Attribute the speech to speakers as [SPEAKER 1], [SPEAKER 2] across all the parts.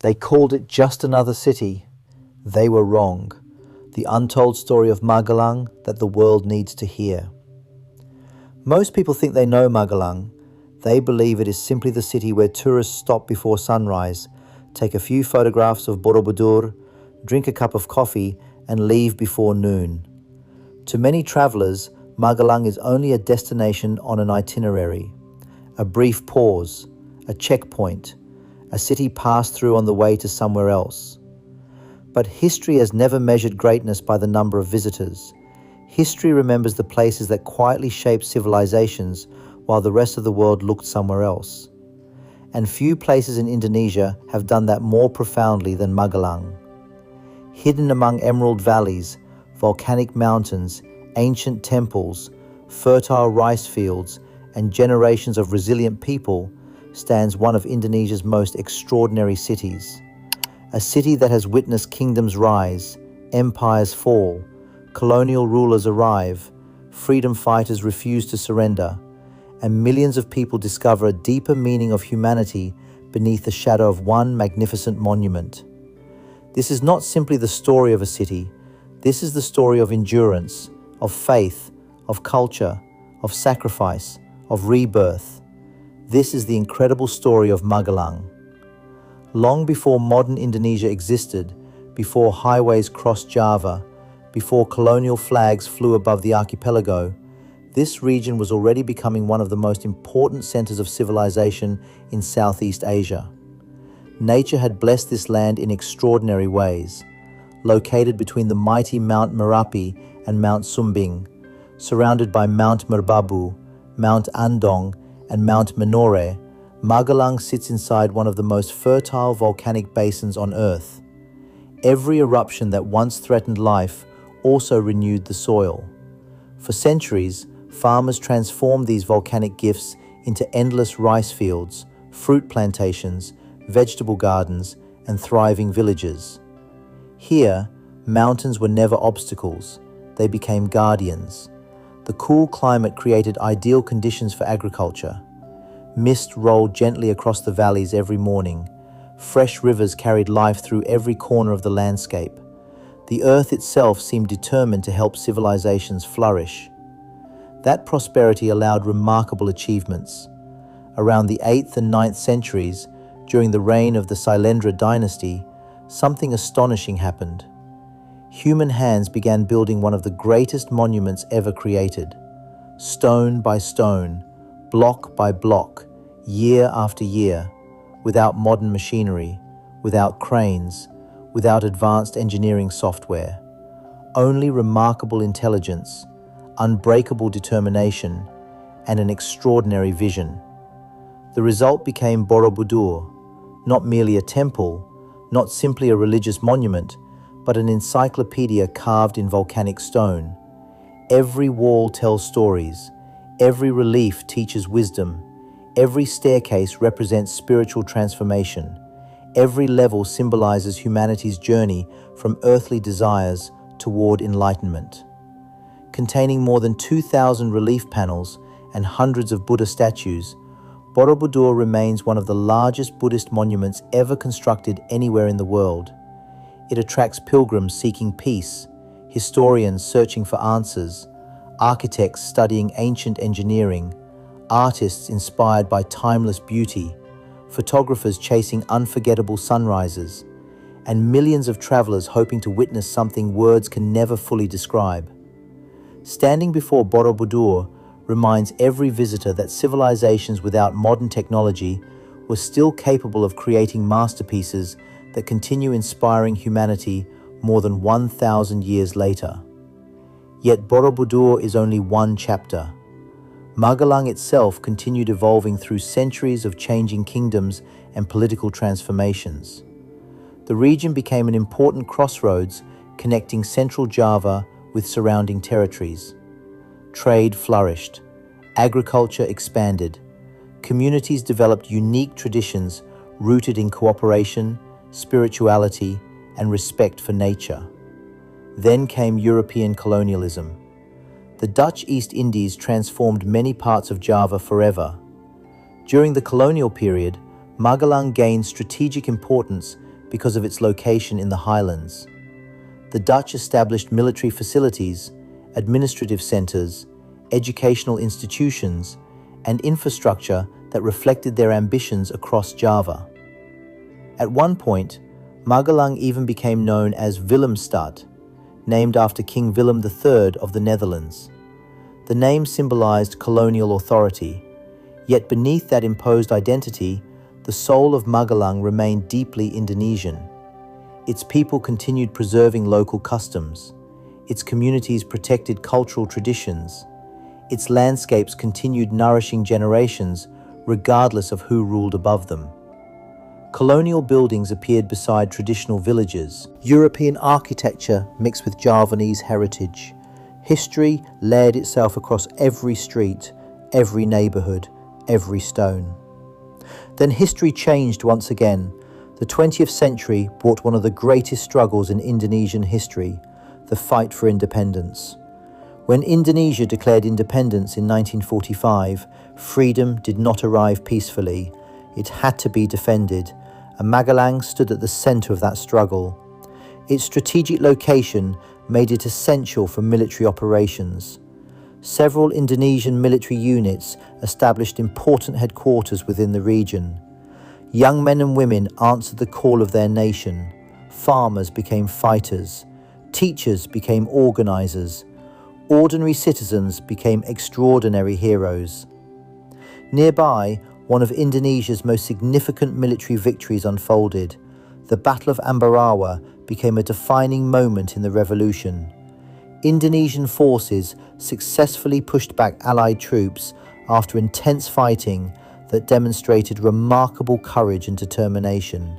[SPEAKER 1] They called it just another city. They were wrong. The untold story of Magelang that the world needs to hear. Most people think they know Magelang. They believe it is simply the city where tourists stop before sunrise, take a few photographs of Borobudur, drink a cup of coffee, and leave before noon. To many travelers, Magelang is only a destination on an itinerary, a brief pause, a checkpoint, a city passed through on the way to somewhere else. But history has never measured greatness by the number of visitors. History remembers the places that quietly shaped civilizations while the rest of the world looked somewhere else. And few places in Indonesia have done that more profoundly than Magelang. Hidden among emerald valleys, volcanic mountains, ancient temples, fertile rice fields, and generations of resilient people, stands one of Indonesia's most extraordinary cities. A city that has witnessed kingdoms rise, empires fall, colonial rulers arrive, freedom fighters refuse to surrender, and millions of people discover a deeper meaning of humanity beneath the shadow of one magnificent monument. This is not simply the story of a city. This is the story of endurance, of faith, of culture, of sacrifice, of rebirth. This is the incredible story of Magelang. Long before modern Indonesia existed, before highways crossed Java, before colonial flags flew above the archipelago, this region was already becoming one of the most important centers of civilization in Southeast Asia. Nature had blessed this land in extraordinary ways. Located between the mighty Mount Merapi and Mount Sumbing, surrounded by Mount Merbabu, Mount Andong, and Mount Menoreh, Magelang sits inside one of the most fertile volcanic basins on Earth. Every eruption that once threatened life also renewed the soil. For centuries, farmers transformed these volcanic gifts into endless rice fields, fruit plantations, vegetable gardens, and thriving villages. Here, mountains were never obstacles. They became guardians. The cool climate created ideal conditions for agriculture. Mist rolled gently across the valleys every morning. Fresh rivers carried life through every corner of the landscape. The earth itself seemed determined to help civilizations flourish. That prosperity allowed remarkable achievements. Around the 8th and 9th centuries, during the reign of the Sailendra dynasty, something astonishing happened. Human hands began building one of the greatest monuments ever created. Stone by stone, block by block, year after year, without modern machinery, without cranes, without advanced engineering software. Only remarkable intelligence, unbreakable determination, and an extraordinary vision. The result became Borobudur, not merely a temple, not simply a religious monument, but an encyclopedia carved in volcanic stone. Every wall tells stories, every relief teaches wisdom, every staircase represents spiritual transformation, every level symbolizes humanity's journey from earthly desires toward enlightenment. Containing more than 2,000 relief panels and hundreds of Buddha statues, Borobudur remains one of the largest Buddhist monuments ever constructed anywhere in the world. It attracts pilgrims seeking peace, historians searching for answers, architects studying ancient engineering, artists inspired by timeless beauty, photographers chasing unforgettable sunrises, and millions of travelers hoping to witness something words can never fully describe. Standing before Borobudur reminds every visitor that civilizations without modern technology were still capable of creating masterpieces that continue inspiring humanity more than 1,000 years later. Yet Borobudur is only one chapter. Magelang itself continued evolving through centuries of changing kingdoms and political transformations. The region became an important crossroads connecting central Java with surrounding territories. Trade flourished, agriculture expanded, communities developed unique traditions rooted in cooperation, spirituality, and respect for nature. Then came European colonialism. The Dutch East Indies transformed many parts of Java forever. During the colonial period, Magelang gained strategic importance because of its location in the highlands. The Dutch established military facilities, administrative centers, educational institutions, and infrastructure that reflected their ambitions across Java. At one point, Magelang even became known as Willemstad, named after King Willem III of the Netherlands. The name symbolized colonial authority, yet beneath that imposed identity, the soul of Magelang remained deeply Indonesian. Its people continued preserving local customs. Its communities protected cultural traditions. Its landscapes continued nourishing generations, regardless of who ruled above them. Colonial buildings appeared beside traditional villages. European architecture mixed with Javanese heritage. History layered itself across every street, every neighborhood, every stone. Then history changed once again. The 20th century brought one of the greatest struggles in Indonesian history, the fight for independence. When Indonesia declared independence in 1945, freedom did not arrive peacefully. It had to be defended, and Magelang stood at the center of that struggle. Its strategic location made it essential for military operations. Several Indonesian military units established important headquarters within the region. Young men and women answered the call of their nation. Farmers became fighters. Teachers became organizers. Ordinary citizens became extraordinary heroes. Nearby, one of Indonesia's most significant military victories unfolded. The Battle of Ambarawa became a defining moment in the revolution. Indonesian forces successfully pushed back Allied troops after intense fighting that demonstrated remarkable courage and determination.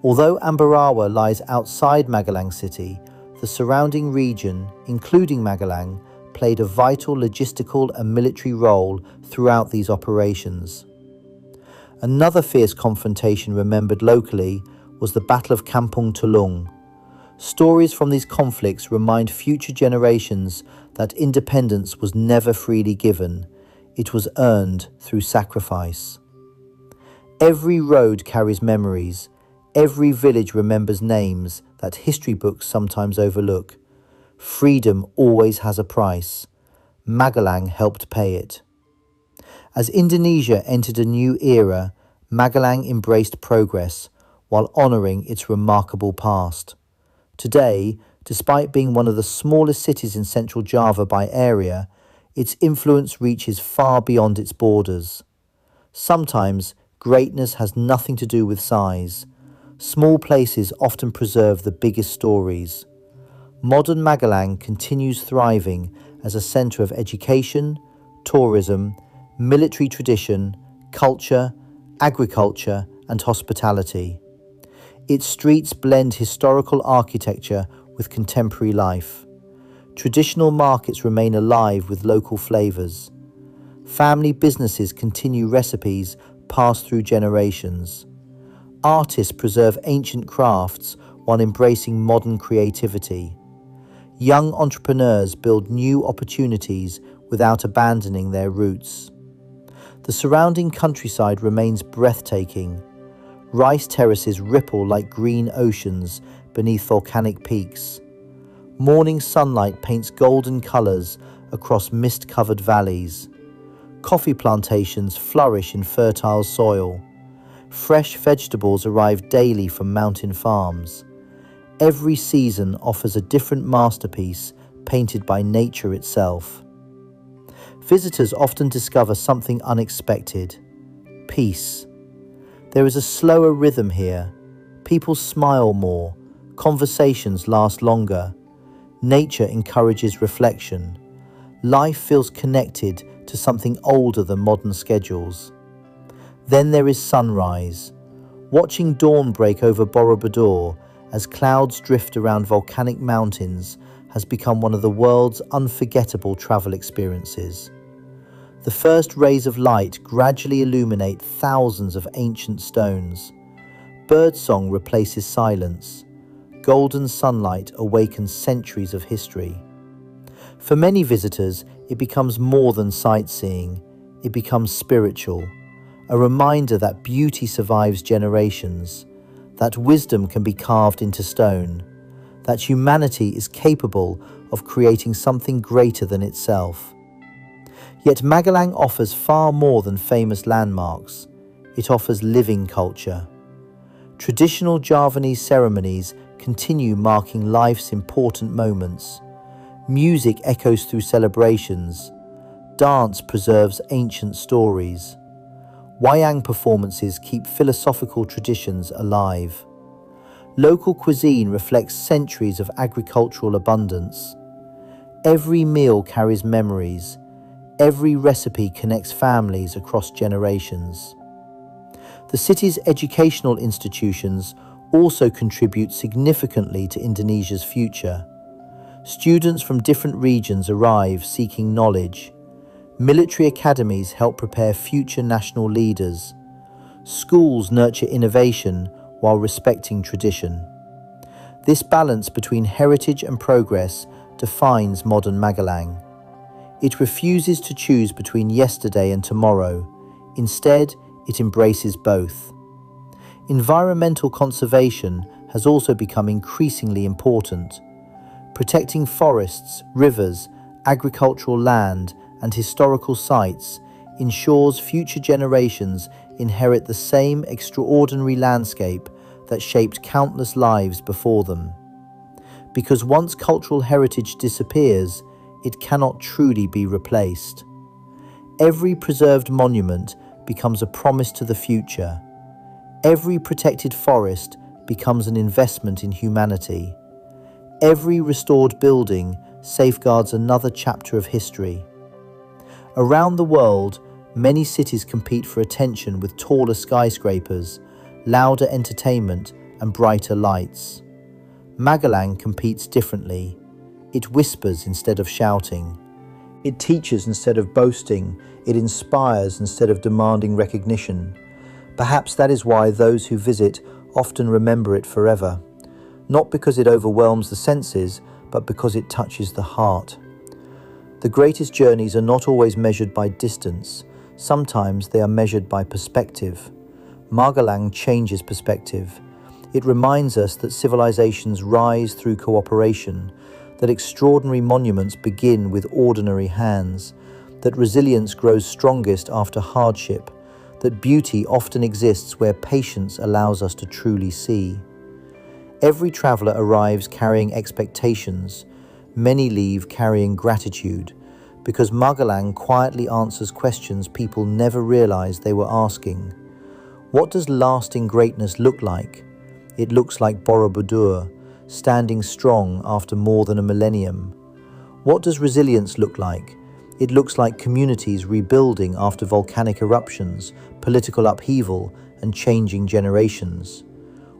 [SPEAKER 1] Although Ambarawa lies outside Magelang city, the surrounding region, including Magelang, played a vital logistical and military role throughout these operations. Another fierce confrontation remembered locally was the Battle of Kampung Tulung. Stories from these conflicts remind future generations that independence was never freely given. It was earned through sacrifice. Every road carries memories. Every village remembers names that history books sometimes overlook. Freedom always has a price. Magelang helped pay it. As Indonesia entered a new era, Magelang embraced progress while honoring its remarkable past. Today, despite being one of the smallest cities in central Java by area, its influence reaches far beyond its borders. Sometimes, greatness has nothing to do with size. Small places often preserve the biggest stories. Modern Magelang continues thriving as a center of education, tourism, military tradition, culture, agriculture, and hospitality. Its streets blend historical architecture with contemporary life. Traditional markets remain alive with local flavors. Family businesses continue recipes passed through generations. Artists preserve ancient crafts while embracing modern creativity. Young entrepreneurs build new opportunities without abandoning their roots. The surrounding countryside remains breathtaking. Rice terraces ripple like green oceans beneath volcanic peaks. Morning sunlight paints golden colors across mist-covered valleys. Coffee plantations flourish in fertile soil. Fresh vegetables arrive daily from mountain farms. Every season offers a different masterpiece painted by nature itself. Visitors often discover something unexpected: peace. There is a slower rhythm here. People smile more. Conversations last longer. Nature encourages reflection. Life feels connected to something older than modern schedules. Then there is sunrise. Watching dawn break over Borobudur as clouds drift around volcanic mountains has become one of the world's unforgettable travel experiences. The first rays of light gradually illuminate thousands of ancient stones. Birdsong replaces silence. Golden sunlight awakens centuries of history. For many visitors, it becomes more than sightseeing. It becomes spiritual, a reminder that beauty survives generations, that wisdom can be carved into stone, that humanity is capable of creating something greater than itself. Yet Magelang offers far more than famous landmarks. It offers living culture. Traditional Javanese ceremonies continue marking life's important moments. Music echoes through celebrations. Dance preserves ancient stories. Wayang performances keep philosophical traditions alive. Local cuisine reflects centuries of agricultural abundance. Every meal carries memories. Every recipe connects families across generations. The city's educational institutions also contribute significantly to Indonesia's future. Students from different regions arrive seeking knowledge. Military academies help prepare future national leaders. Schools nurture innovation while respecting tradition. This balance between heritage and progress defines modern Magelang. It refuses to choose between yesterday and tomorrow. Instead, it embraces both. Environmental conservation has also become increasingly important. Protecting forests, rivers, agricultural land, and historical sites ensures future generations inherit the same extraordinary landscape that shaped countless lives before them. Because once cultural heritage disappears, it cannot truly be replaced. Every preserved monument becomes a promise to the future. Every protected forest becomes an investment in humanity. Every restored building safeguards another chapter of history. Around the world, many cities compete for attention with taller skyscrapers, louder entertainment, and brighter lights. Magelang competes differently. It whispers instead of shouting. It teaches instead of boasting. It inspires instead of demanding recognition. Perhaps that is why those who visit often remember it forever. Not because it overwhelms the senses, but because it touches the heart. The greatest journeys are not always measured by distance. Sometimes they are measured by perspective. Magelang changes perspective. It reminds us that civilizations rise through cooperation, that extraordinary monuments begin with ordinary hands, that resilience grows strongest after hardship, that beauty often exists where patience allows us to truly see. Every traveler arrives carrying expectations. Many leave carrying gratitude, because Magelang quietly answers questions people never realized they were asking. What does lasting greatness look like? It looks like Borobudur, standing strong after more than a millennium. What does resilience look like? It looks like communities rebuilding after volcanic eruptions, political upheaval, and changing generations.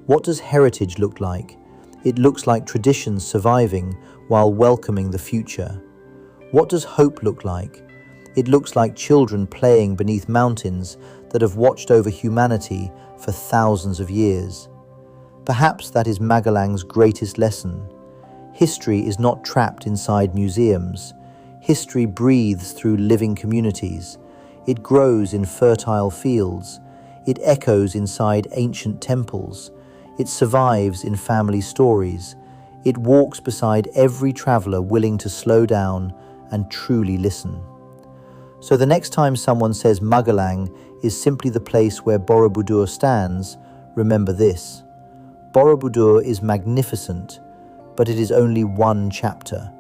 [SPEAKER 1] What does heritage look like? It looks like traditions surviving while welcoming the future. What does hope look like? It looks like children playing beneath mountains that have watched over humanity for thousands of years. Perhaps that is Magelang's greatest lesson. History is not trapped inside museums. History breathes through living communities. It grows in fertile fields. It echoes inside ancient temples. It survives in family stories. It walks beside every traveler willing to slow down and truly listen. So the next time someone says Magelang is simply the place where Borobudur stands, remember this. Borobudur is magnificent, but it is only one chapter.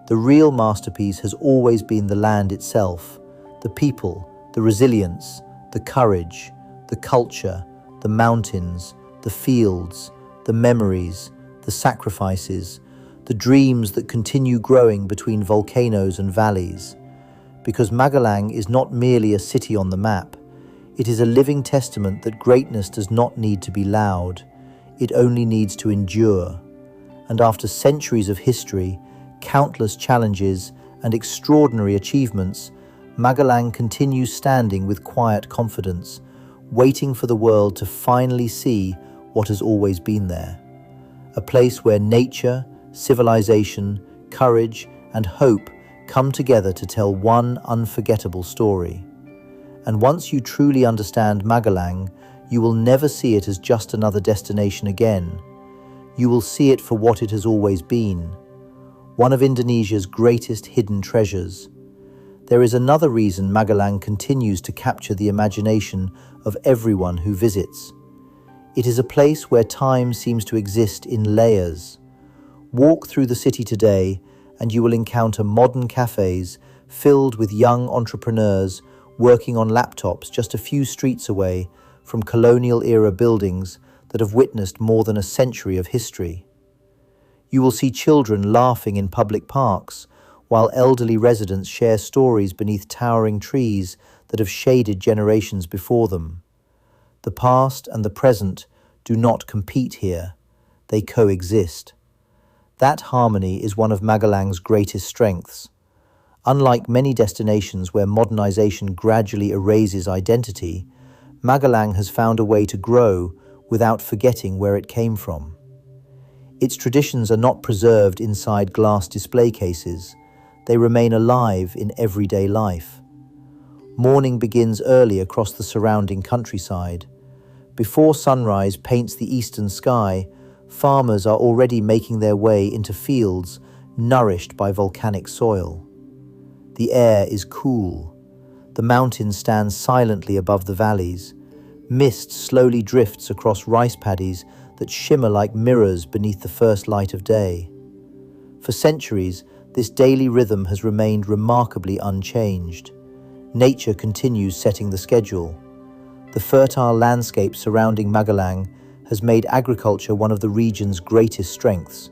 [SPEAKER 1] The real masterpiece has always been the land itself, the people, the resilience, the courage, the culture, the mountains, the fields, the memories, the sacrifices, the dreams that continue growing between volcanoes and valleys. Because Magelang is not merely a city on the map, it is a living testament that greatness does not need to be loud, it only needs to endure. And after centuries of history, countless challenges, and extraordinary achievements, Magelang continues standing with quiet confidence, waiting for the world to finally see what has always been there. A place where nature, civilization, courage, and hope come together to tell one unforgettable story. And once you truly understand Magelang, you will never see it as just another destination again. You will see it for what it has always been, one of Indonesia's greatest hidden treasures. There is another reason Magelang continues to capture the imagination of everyone who visits. It is a place where time seems to exist in layers. Walk through the city today and you will encounter modern cafes filled with young entrepreneurs working on laptops just a few streets away from colonial-era buildings that have witnessed more than a century of history. You will see children laughing in public parks, while elderly residents share stories beneath towering trees that have shaded generations before them. The past and the present do not compete here, they coexist. That harmony is one of Magelang's greatest strengths. Unlike many destinations where modernization gradually erases identity, Magelang has found a way to grow without forgetting where it came from. Its traditions are not preserved inside glass display cases. They remain alive in everyday life. Morning begins early across the surrounding countryside. Before sunrise paints the eastern sky, farmers are already making their way into fields nourished by volcanic soil. The air is cool. The mountains stand silently above the valleys. Mist slowly drifts across rice paddies that shimmer like mirrors beneath the first light of day. For centuries, this daily rhythm has remained remarkably unchanged. Nature continues setting the schedule. The fertile landscape surrounding Magelang has made agriculture one of the region's greatest strengths.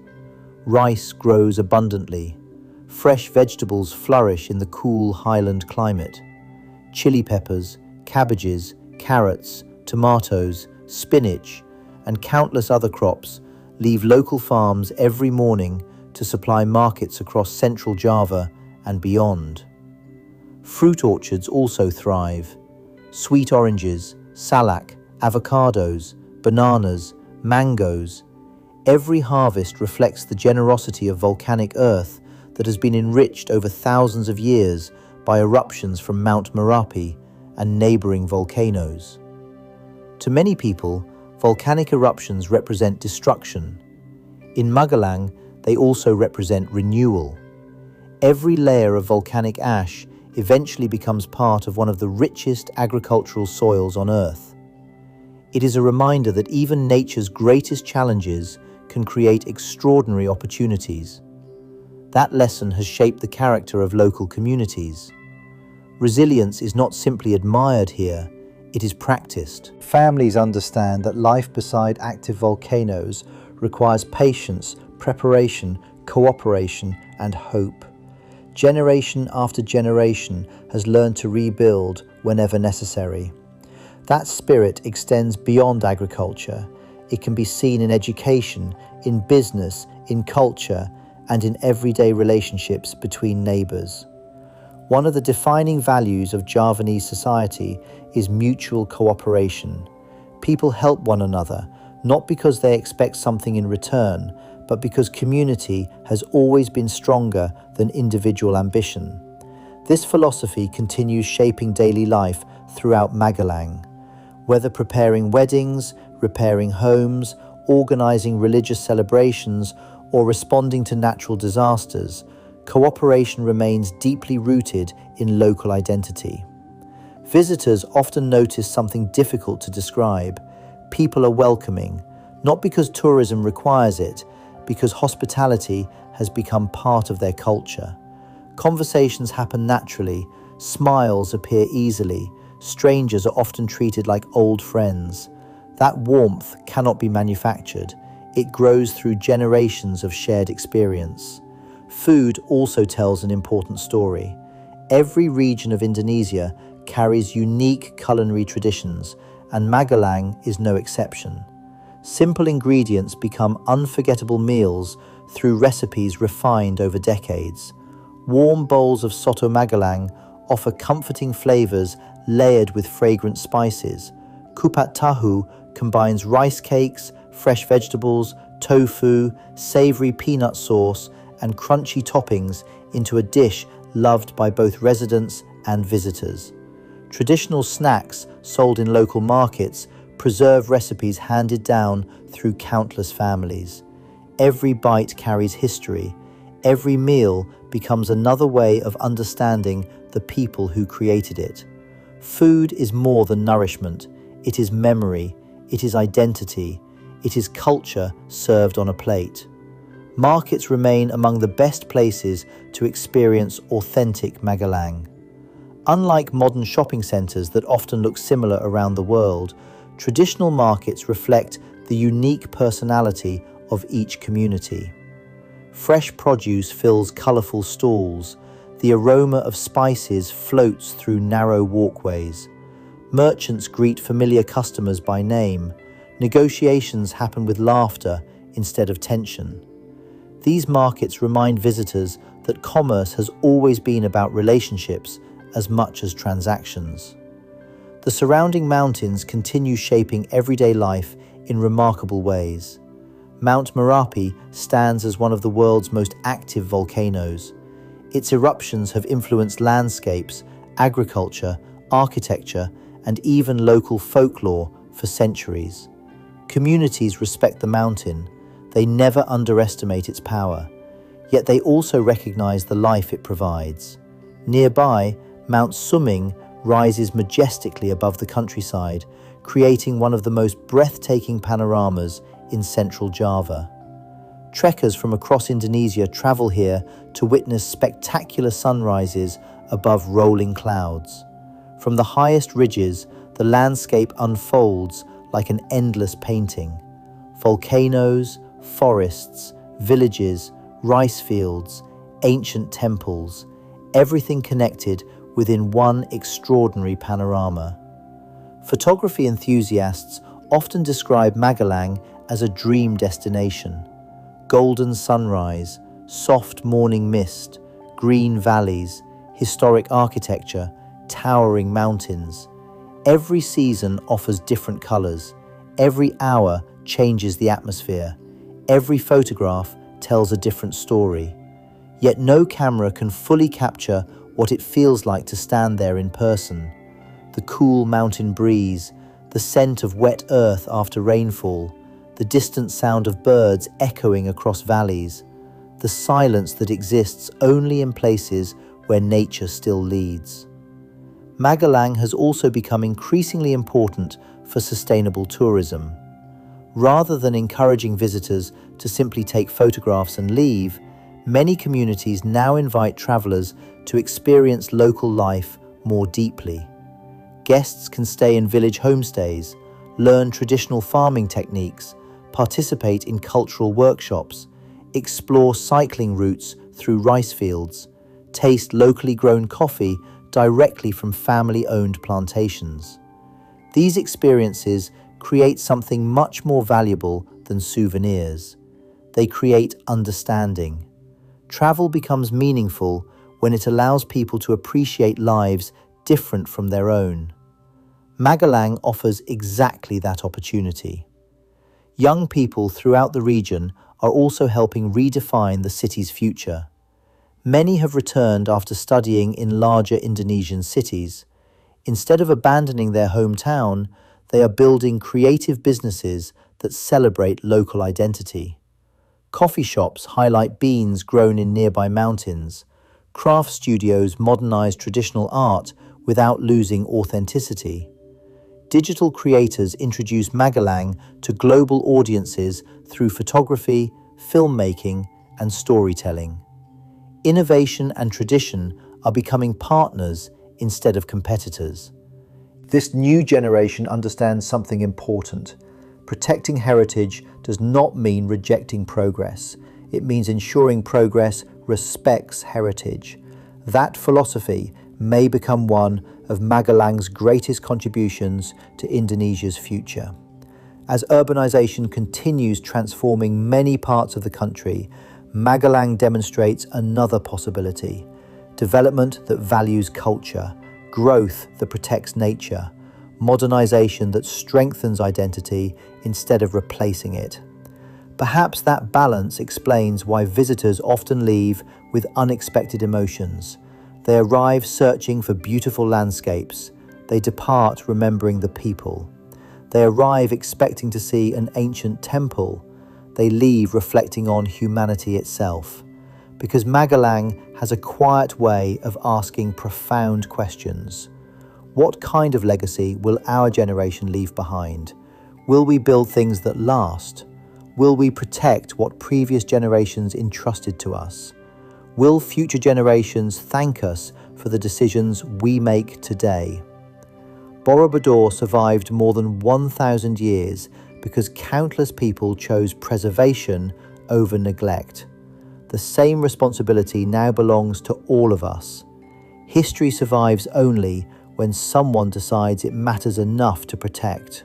[SPEAKER 1] Rice grows abundantly. Fresh vegetables flourish in the cool highland climate. Chili peppers, cabbages, carrots, tomatoes, spinach, and countless other crops leave local farms every morning to supply markets across central Java and beyond. Fruit orchards also thrive. Sweet oranges, salak, avocados, bananas, mangoes. Every harvest reflects the generosity of volcanic earth that has been enriched over thousands of years by eruptions from Mount Merapi and neighboring volcanoes. To many people, volcanic eruptions represent destruction. In Magelang, they also represent renewal. Every layer of volcanic ash eventually becomes part of one of the richest agricultural soils on Earth. It is a reminder that even nature's greatest challenges can create extraordinary opportunities. That lesson has shaped the character of local communities. Resilience is not simply admired here, it is practiced. Families understand that life beside active volcanoes requires patience, preparation, cooperation, and hope. Generation after generation has learned to rebuild whenever necessary. That spirit extends beyond agriculture. It can be seen in education, in business, in culture, and in everyday relationships between neighbours. One of the defining values of Javanese society is mutual cooperation. People help one another, not because they expect something in return, but because community has always been stronger than individual ambition. This philosophy continues shaping daily life throughout Magelang. Whether preparing weddings, repairing homes, organising religious celebrations, or responding to natural disasters, cooperation remains deeply rooted in local identity. Visitors often notice something difficult to describe. People are welcoming, not because tourism requires it, because hospitality has become part of their culture. Conversations happen naturally, smiles appear easily, strangers are often treated like old friends. That warmth cannot be manufactured. It grows through generations of shared experience. Food also tells an important story. Every region of Indonesia carries unique culinary traditions, and Magelang is no exception. Simple ingredients become unforgettable meals through recipes refined over decades. Warm bowls of soto Magelang offer comforting flavors layered with fragrant spices. Kupat tahu combines rice cakes, fresh vegetables, tofu, savory peanut sauce, and crunchy toppings into a dish loved by both residents and visitors. Traditional snacks sold in local markets preserve recipes handed down through countless families. Every bite carries history. Every meal becomes another way of understanding the people who created it. Food is more than nourishment. It is memory. It is identity. It is culture served on a plate. Markets remain among the best places to experience authentic Magelang. Unlike modern shopping centres that often look similar around the world, traditional markets reflect the unique personality of each community. Fresh produce fills colourful stalls. The aroma of spices floats through narrow walkways. Merchants greet familiar customers by name. Negotiations happen with laughter instead of tension. These markets remind visitors that commerce has always been about relationships as much as transactions. The surrounding mountains continue shaping everyday life in remarkable ways. Mount Merapi stands as one of the world's most active volcanoes. Its eruptions have influenced landscapes, agriculture, architecture, and even local folklore for centuries. Communities respect the mountain. They never underestimate its power, yet they also recognize the life it provides. Nearby, Mount Suming rises majestically above the countryside, creating one of the most breathtaking panoramas in central Java. Trekkers from across Indonesia travel here to witness spectacular sunrises above rolling clouds. From the highest ridges, the landscape unfolds like an endless painting. Volcanoes, forests, villages, rice fields, ancient temples, everything connected within one extraordinary panorama. Photography enthusiasts often describe Magelang as a dream destination. Golden sunrise, soft morning mist, green valleys, historic architecture, towering mountains. Every season offers different colors. Every hour changes the atmosphere. Every photograph tells a different story. Yet no camera can fully capture what it feels like to stand there in person. The cool mountain breeze, the scent of wet earth after rainfall, the distant sound of birds echoing across valleys, the silence that exists only in places where nature still leads. Magelang has also become increasingly important for sustainable tourism. Rather than encouraging visitors to simply take photographs and leave, many communities now invite travelers to experience local life more deeply. Guests can stay in village homestays, learn traditional farming techniques, participate in cultural workshops, explore cycling routes through rice fields, taste locally grown coffee directly from family-owned plantations. These experiences create something much more valuable than souvenirs. They create understanding. Travel becomes meaningful when it allows people to appreciate lives different from their own. Magelang offers exactly that opportunity. Young people throughout the region are also helping redefine the city's future. Many have returned after studying in larger Indonesian cities. Instead of abandoning their hometown, they are building creative businesses that celebrate local identity. Coffee shops highlight beans grown in nearby mountains. Craft studios modernize traditional art without losing authenticity. Digital creators introduce Magelang to global audiences through photography, filmmaking, and storytelling. Innovation and tradition are becoming partners instead of competitors. This new generation understands something important. Protecting heritage does not mean rejecting progress. It means ensuring progress respects heritage. That philosophy may become one of Magelang's greatest contributions to Indonesia's future. As urbanization continues transforming many parts of the country, Magelang demonstrates another possibility: development that values culture, growth that protects nature, modernization that strengthens identity instead of replacing it. Perhaps that balance explains why visitors often leave with unexpected emotions. They arrive searching for beautiful landscapes. They depart remembering the people. They arrive expecting to see an ancient temple. They leave reflecting on humanity itself. Because Magelang has a quiet way of asking profound questions. What kind of legacy will our generation leave behind? Will we build things that last? Will we protect what previous generations entrusted to us? Will future generations thank us for the decisions we make today? Borobudur survived more than 1,000 years because countless people chose preservation over neglect. The same responsibility now belongs to all of us. History survives only when someone decides it matters enough to protect.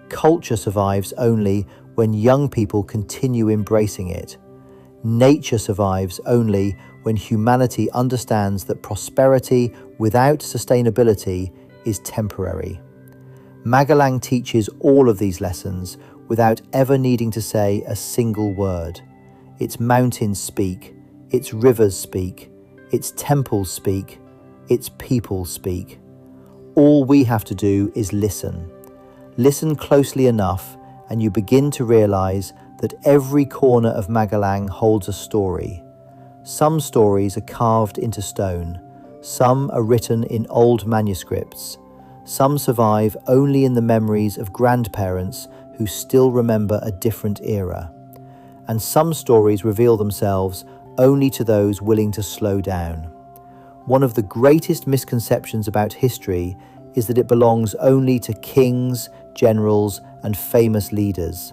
[SPEAKER 1] Culture survives only when young people continue embracing it. Nature survives only when humanity understands that prosperity without sustainability is temporary. Magelang teaches all of these lessons without ever needing to say a single word. Its mountains speak, its rivers speak, its temples speak, its people speak. All we have to do is listen. Listen closely enough and you begin to realize that every corner of Magelang holds a story. Some stories are carved into stone, some are written in old manuscripts, some survive only in the memories of grandparents who still remember a different era. And some stories reveal themselves only to those willing to slow down. One of the greatest misconceptions about history is that it belongs only to kings, generals, and famous leaders.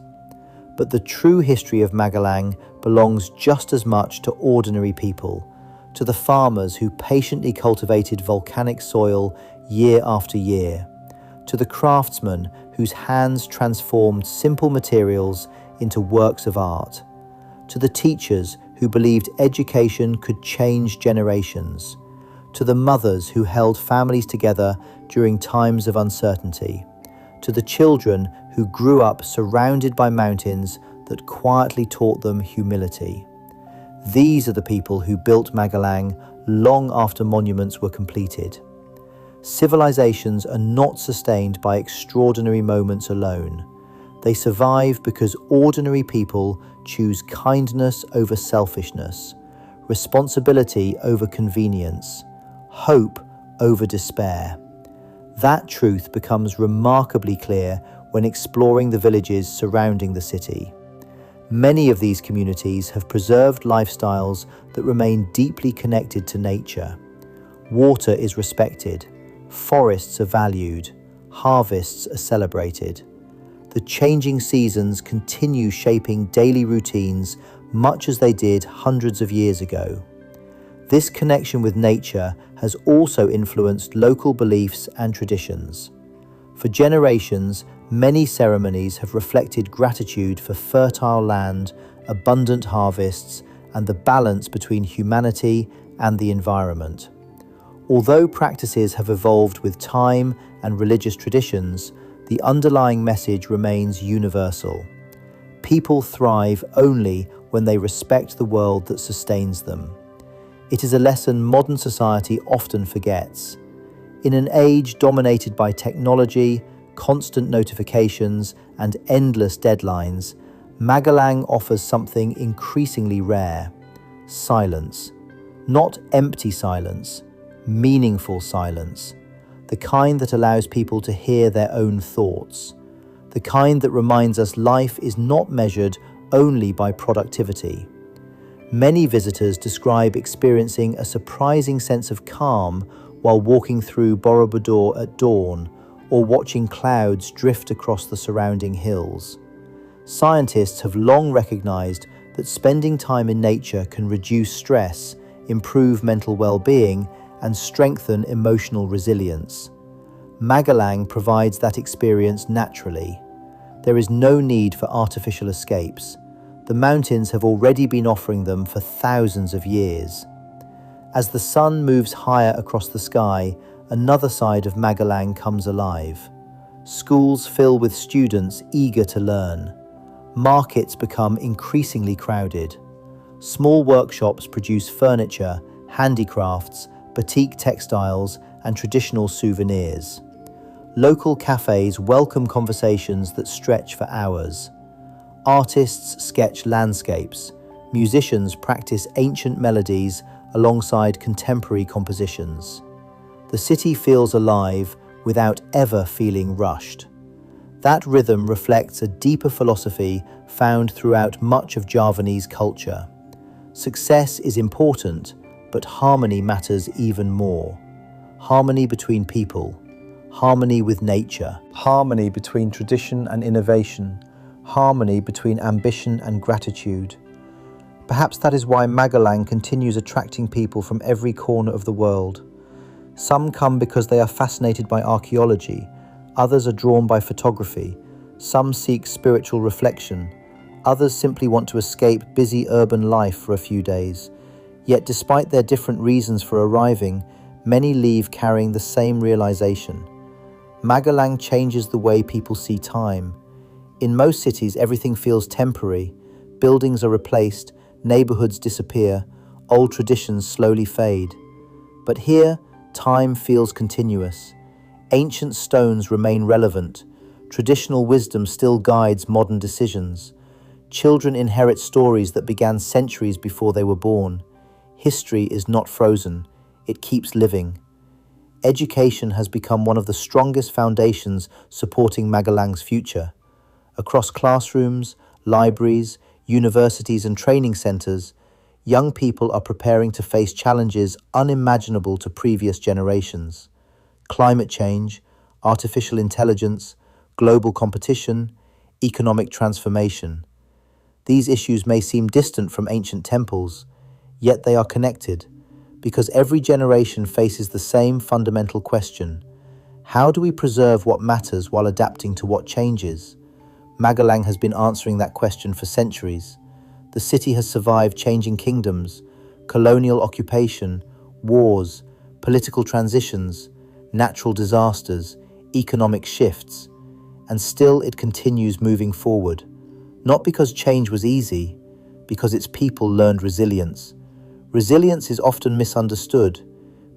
[SPEAKER 1] But the true history of Magelang belongs just as much to ordinary people, to the farmers who patiently cultivated volcanic soil year after year, to the craftsmen whose hands transformed simple materials into works of art, to the teachers who believed education could change generations, to the mothers who held families together during times of uncertainty, to the children who grew up surrounded by mountains that quietly taught them humility. These are the people who built Magelang long after monuments were completed. Civilizations are not sustained by extraordinary moments alone. They survive because ordinary people choose kindness over selfishness, responsibility over convenience, hope over despair. That truth becomes remarkably clear when exploring the villages surrounding the city. Many of these communities have preserved lifestyles that remain deeply connected to nature. Water is respected, forests are valued, harvests are celebrated. The changing seasons continue shaping daily routines much as they did hundreds of years ago. This connection with nature has also influenced local beliefs and traditions. For generations, many ceremonies have reflected gratitude for fertile land, abundant harvests, and the balance between humanity and the environment. Although practices have evolved with time and religious traditions, the underlying message remains universal. People thrive only when they respect the world that sustains them. It is a lesson modern society often forgets. In an age dominated by technology, constant notifications, and endless deadlines, Magelang offers something increasingly rare: silence. Not empty silence, meaningful silence. The kind that allows people to hear their own thoughts. The kind that reminds us life is not measured only by productivity. Many visitors describe experiencing a surprising sense of calm while walking through Borobudur at dawn or watching clouds drift across the surrounding hills. Scientists have long recognized that spending time in nature can reduce stress, improve mental well-being, and strengthen emotional resilience. Magelang provides that experience naturally. There is no need for artificial escapes. The mountains have already been offering them for thousands of years. As the sun moves higher across the sky, another side of Magelang comes alive. Schools fill with students eager to learn. Markets become increasingly crowded. Small workshops produce furniture, handicrafts, batik textiles, and traditional souvenirs. Local cafes welcome conversations that stretch for hours. Artists sketch landscapes. Musicians practice ancient melodies alongside contemporary compositions. The city feels alive without ever feeling rushed. That rhythm reflects a deeper philosophy found throughout much of Javanese culture. Success is important, but harmony matters even more. Harmony between people, harmony with nature, harmony between tradition and innovation, harmony between ambition and gratitude. Perhaps that is why Magelang continues attracting people from every corner of the world. Some come because they are fascinated by archaeology, others are drawn by photography, some seek spiritual reflection, others simply want to escape busy urban life for a few days. Yet despite their different reasons for arriving, many leave carrying the same realization. Magelang changes the way people see time. In most cities, everything feels temporary. Buildings are replaced, neighborhoods disappear, old traditions slowly fade. But here, time feels continuous. Ancient stones remain relevant. Traditional wisdom still guides modern decisions. Children inherit stories that began centuries before they were born. History is not frozen. It keeps living. Education has become one of the strongest foundations supporting Magelang's future. Across classrooms, libraries, universities and training centers, young people are preparing to face challenges unimaginable to previous generations. Climate change, artificial intelligence, global competition, economic transformation. These issues may seem distant from ancient temples, yet they are connected, because every generation faces the same fundamental question: how do we preserve what matters while adapting to what changes? Magelang has been answering that question for centuries. The city has survived changing kingdoms, colonial occupation, wars, political transitions, natural disasters, economic shifts, and still it continues moving forward. Not because change was easy, because its people learned resilience. Resilience is often misunderstood.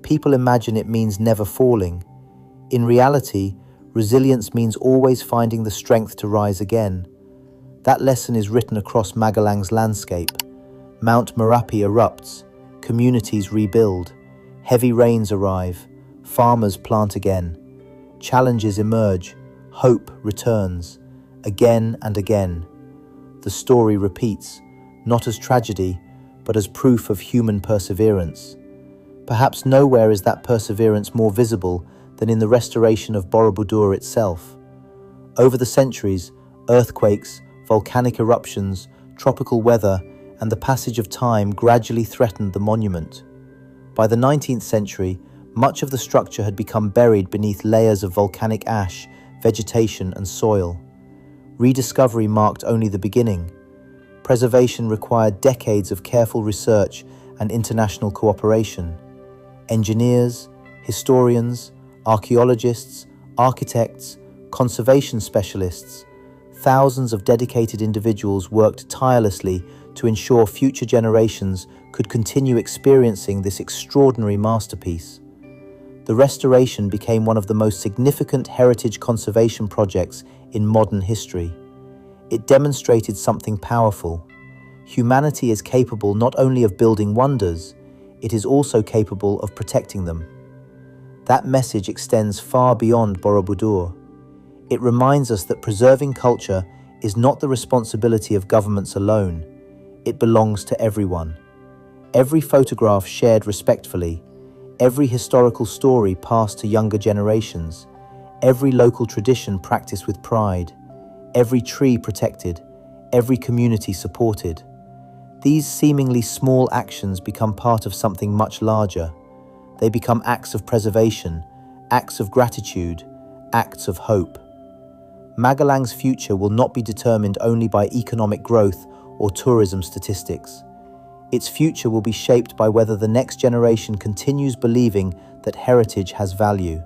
[SPEAKER 1] People imagine it means never falling. In reality, resilience means always finding the strength to rise again. That lesson is written across Magelang's landscape. Mount Merapi erupts, communities rebuild, heavy rains arrive, farmers plant again. Challenges emerge, hope returns, again and again. The story repeats, not as tragedy, but as proof of human perseverance. Perhaps nowhere is that perseverance more visible than in the restoration of Borobudur itself. Over the centuries, earthquakes, volcanic eruptions, tropical weather, and the passage of time gradually threatened the monument. By the 19th century, much of the structure had become buried beneath layers of volcanic ash, vegetation, and soil. Rediscovery marked only the beginning. Preservation required decades of careful research and international cooperation. Engineers, historians, archaeologists, architects, conservation specialists, thousands of dedicated individuals worked tirelessly to ensure future generations could continue experiencing this extraordinary masterpiece. The restoration became one of the most significant heritage conservation projects in modern history. It demonstrated something powerful. Humanity is capable not only of building wonders, it is also capable of protecting them. That message extends far beyond Borobudur. It reminds us that preserving culture is not the responsibility of governments alone. It belongs to everyone. Every photograph shared respectfully, every historical story passed to younger generations, every local tradition practiced with pride, every tree protected, every community supported. These seemingly small actions become part of something much larger. They become acts of preservation, acts of gratitude, acts of hope. Magelang's future will not be determined only by economic growth or tourism statistics. Its future will be shaped by whether the next generation continues believing that heritage has value.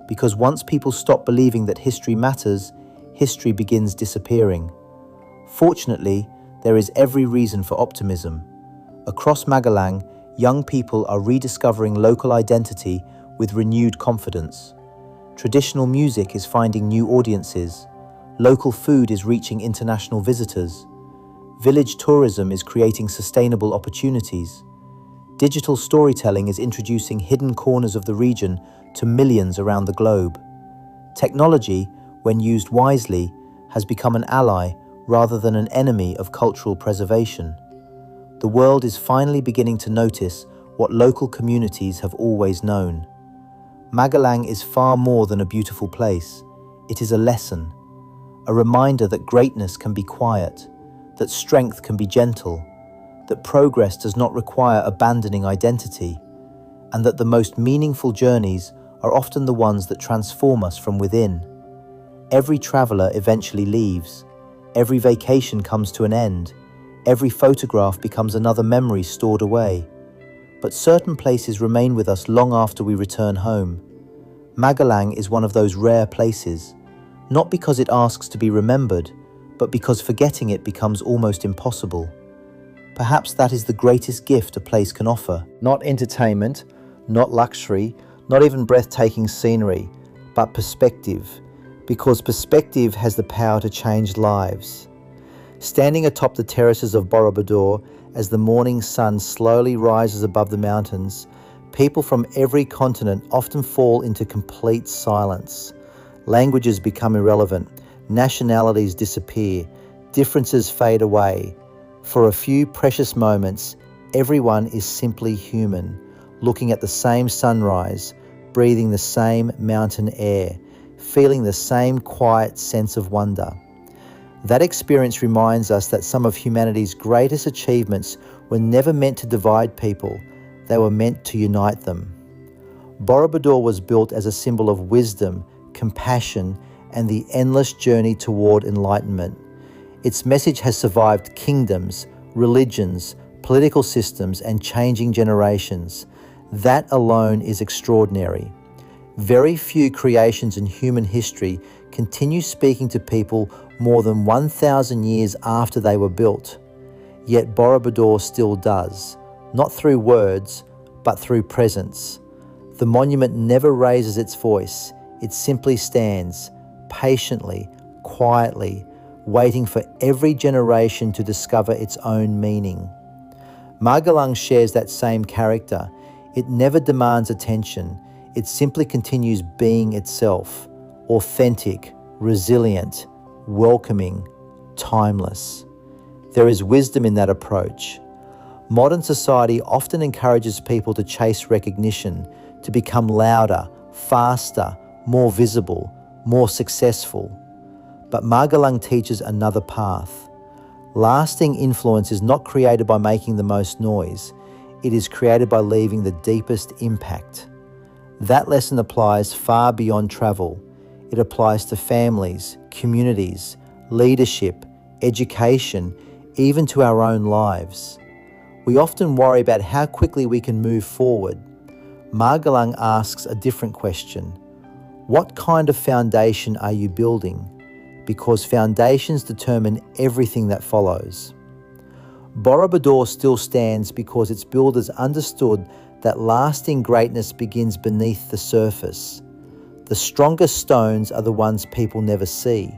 [SPEAKER 1] Because once people stop believing that history matters, history begins disappearing. Fortunately, there is every reason for optimism. Across Magelang, young people are rediscovering local identity with renewed confidence. Traditional music is finding new audiences. Local food is reaching international visitors. Village tourism is creating sustainable opportunities. Digital storytelling is introducing hidden corners of the region to millions around the globe. Technology, when used wisely, has become an ally rather than an enemy of cultural preservation. The world is finally beginning to notice what local communities have always known. Magelang is far more than a beautiful place. It is a lesson, a reminder that greatness can be quiet, that strength can be gentle, that progress does not require abandoning identity, and that the most meaningful journeys are often the ones that transform us from within. Every traveler eventually leaves. Every vacation comes to an end. Every photograph becomes another memory stored away. But certain places remain with us long after we return home. Magelang is one of those rare places, not because it asks to be remembered, but because forgetting it becomes almost impossible. Perhaps that is the greatest gift a place can offer. Not entertainment, not luxury, not even breathtaking scenery, but perspective, because perspective has the power to change lives. Standing atop the terraces of Borobudur as the morning sun slowly rises above the mountains, people from every continent often fall into complete silence. Languages become irrelevant, nationalities disappear, differences fade away. For a few precious moments, everyone is simply human, looking at the same sunrise, breathing the same mountain air, feeling the same quiet sense of wonder. That experience reminds us that some of humanity's greatest achievements were never meant to divide people, they were meant to unite them. Borobudur was built as a symbol of wisdom, compassion, and the endless journey toward enlightenment. Its message has survived kingdoms, religions, political systems, and changing generations. That alone is extraordinary. Very few creations in human history continue speaking to people more than 1,000 years after they were built. Yet Borobudur still does, not through words, but through presence. The monument never raises its voice, it simply stands, patiently, quietly, waiting for every generation to discover its own meaning. Magelang shares that same character. It never demands attention. It simply continues being itself, authentic, resilient, welcoming, timeless. There is wisdom in that approach. Modern society often encourages people to chase recognition, to become louder, faster, more visible, more successful. But Magelang teaches another path. Lasting influence is not created by making the most noise. It is created by leaving the deepest impact. That lesson applies far beyond travel. It applies to families, communities, leadership, education, even to our own lives. We often worry about how quickly we can move forward. Magelang asks a different question. What kind of foundation are you building? Because foundations determine everything that follows. Borobudur still stands because its builders understood that lasting greatness begins beneath the surface. The strongest stones are the ones people never see.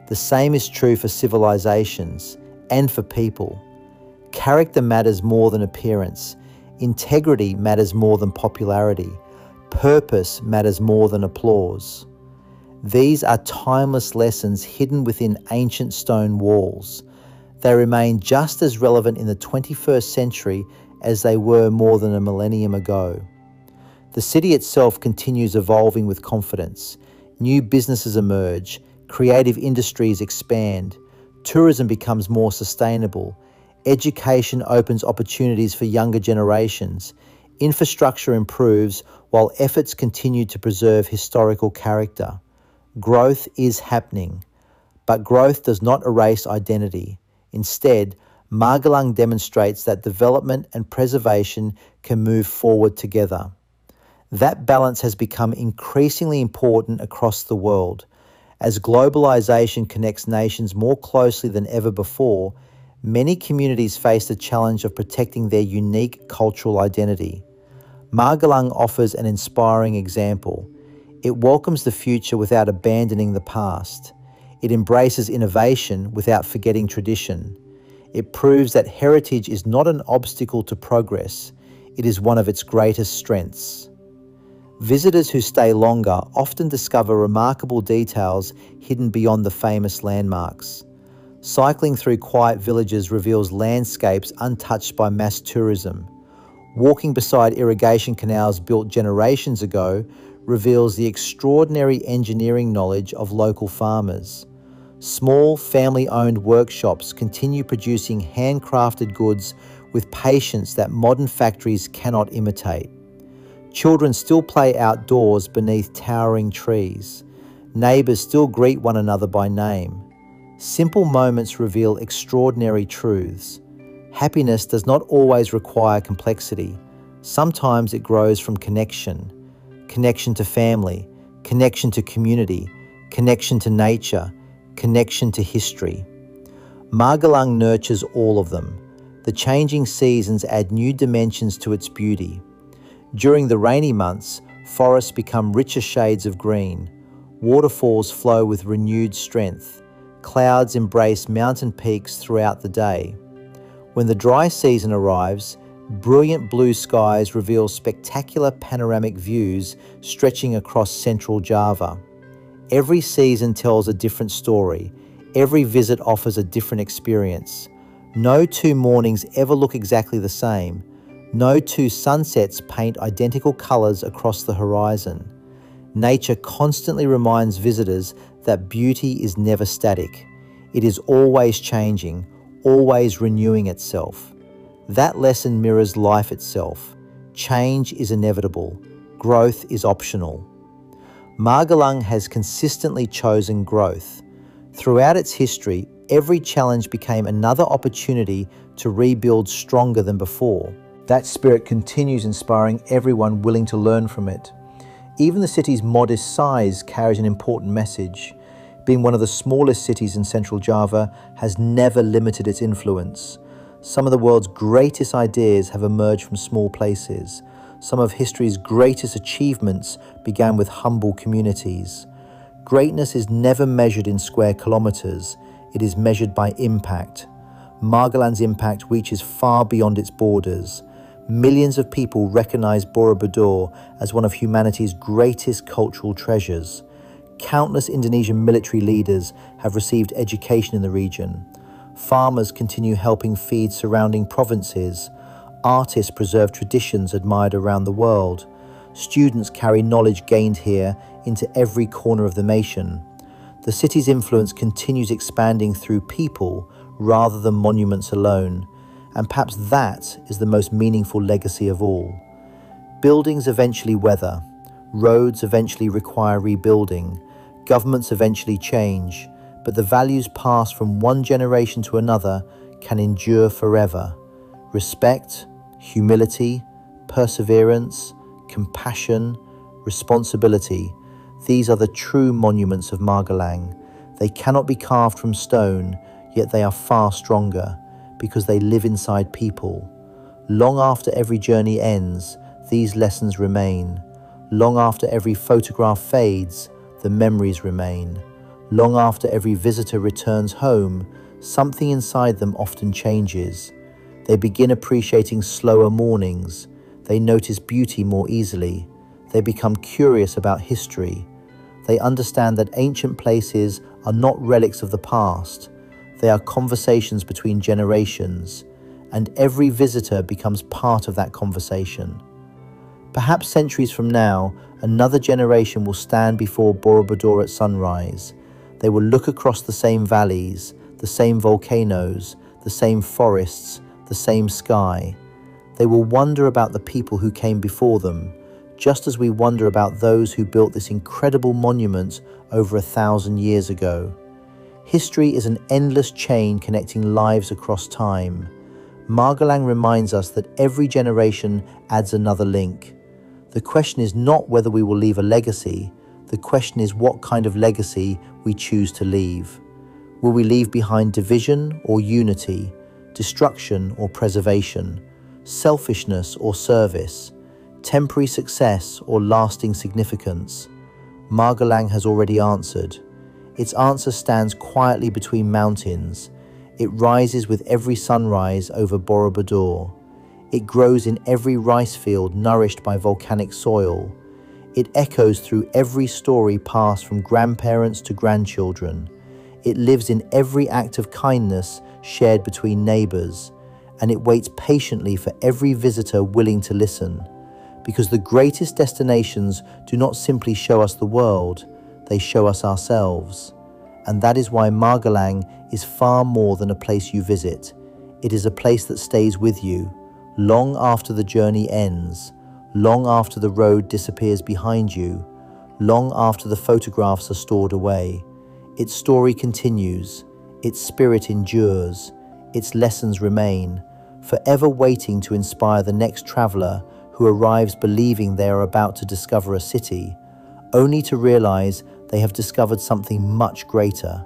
[SPEAKER 1] The same is true for civilizations and for people. Character matters more than appearance. Integrity matters more than popularity. Purpose matters more than applause. These are timeless lessons hidden within ancient stone walls. They remain just as relevant in the 21st century as they were more than a millennium ago. The city itself continues evolving with confidence. New businesses emerge, creative industries expand, tourism becomes more sustainable, education opens opportunities for younger generations, infrastructure improves while efforts continue to preserve historical character. Growth is happening, but growth does not erase identity. Instead, Magelang demonstrates that development and preservation can move forward together. That balance has become increasingly important across the world. As globalization connects nations more closely than ever before, many communities face the challenge of protecting their unique cultural identity. Magelang offers an inspiring example. It welcomes the future without abandoning the past. It embraces innovation without forgetting tradition. It proves that heritage is not an obstacle to progress, it is one of its greatest strengths. Visitors who stay longer often discover remarkable details hidden beyond the famous landmarks. Cycling through quiet villages reveals landscapes untouched by mass tourism. Walking beside irrigation canals built generations ago reveals the extraordinary engineering knowledge of local farmers. Small, family-owned workshops continue producing handcrafted goods with patience that modern factories cannot imitate. Children still play outdoors beneath towering trees. Neighbours still greet one another by name. Simple moments reveal extraordinary truths. Happiness does not always require complexity. Sometimes it grows from connection. Connection to family, connection to community, connection to nature, connection to history. Magelang nurtures all of them. The changing seasons add new dimensions to its beauty. During the rainy months, forests become richer shades of green. Waterfalls flow with renewed strength. Clouds embrace mountain peaks throughout the day. When the dry season arrives, brilliant blue skies reveal spectacular panoramic views stretching across central Java. Every season tells a different story. Every visit offers a different experience. No two mornings ever look exactly the same. No two sunsets paint identical colors across the horizon. Nature constantly reminds visitors that beauty is never static. It is always changing, always renewing itself. That lesson mirrors life itself. Change is inevitable. Growth is optional. Magelang has consistently chosen growth. Throughout its history, every challenge became another opportunity to rebuild stronger than before. That spirit continues inspiring everyone willing to learn from it. Even the city's modest size carries an important message. Being one of the smallest cities in central Java has never limited its influence. Some of the world's greatest ideas have emerged from small places. Some of history's greatest achievements began with humble communities. Greatness is never measured in square kilometers. It is measured by impact. Magelang's impact reaches far beyond its borders. Millions of people recognize Borobudur as one of humanity's greatest cultural treasures. Countless Indonesian military leaders have received education in the region. Farmers continue helping feed surrounding provinces. Artists preserve traditions admired around the world. Students carry knowledge gained here into every corner of the nation. The city's influence continues expanding through people rather than monuments alone, and perhaps that is the most meaningful legacy of all. Buildings eventually weather. Roads eventually require rebuilding. Governments eventually change. But the values passed from one generation to another can endure forever. Respect, humility, perseverance, compassion, responsibility. These are the true monuments of Magelang. They cannot be carved from stone, yet they are far stronger because they live inside people. Long after every journey ends, these lessons remain. Long after every photograph fades, the memories remain. Long after every visitor returns home, something inside them often changes. They begin appreciating slower mornings. They notice beauty more easily. They become curious about history. They understand that ancient places are not relics of the past. They are conversations between generations, and every visitor becomes part of that conversation. Perhaps centuries from now, another generation will stand before Borobudur at sunrise. They will look across the same valleys, the same volcanoes, the same forests, the same sky. They will wonder about the people who came before them, just as we wonder about those who built this incredible monument over 1,000 years ago. History is an endless chain connecting lives across time. Magelang reminds us that every generation adds another link. The question is not whether we will leave a legacy. The question is what kind of legacy we choose to leave. Will we leave behind division or unity, destruction or preservation, selfishness or service, temporary success or lasting significance? Magelang has already answered. Its answer stands quietly between mountains. It rises with every sunrise over Borobudur. It grows in every rice field nourished by volcanic soil. It echoes through every story passed from grandparents to grandchildren. It lives in every act of kindness shared between neighbors, and it waits patiently for every visitor willing to listen. Because the greatest destinations do not simply show us the world, they show us ourselves. And that is why Magelang is far more than a place you visit. It is a place that stays with you, long after the journey ends, long after the road disappears behind you, long after the photographs are stored away. Its story continues, its spirit endures, its lessons remain, forever waiting to inspire the next traveler who arrives believing they are about to discover a city, only to realize they have discovered something much greater,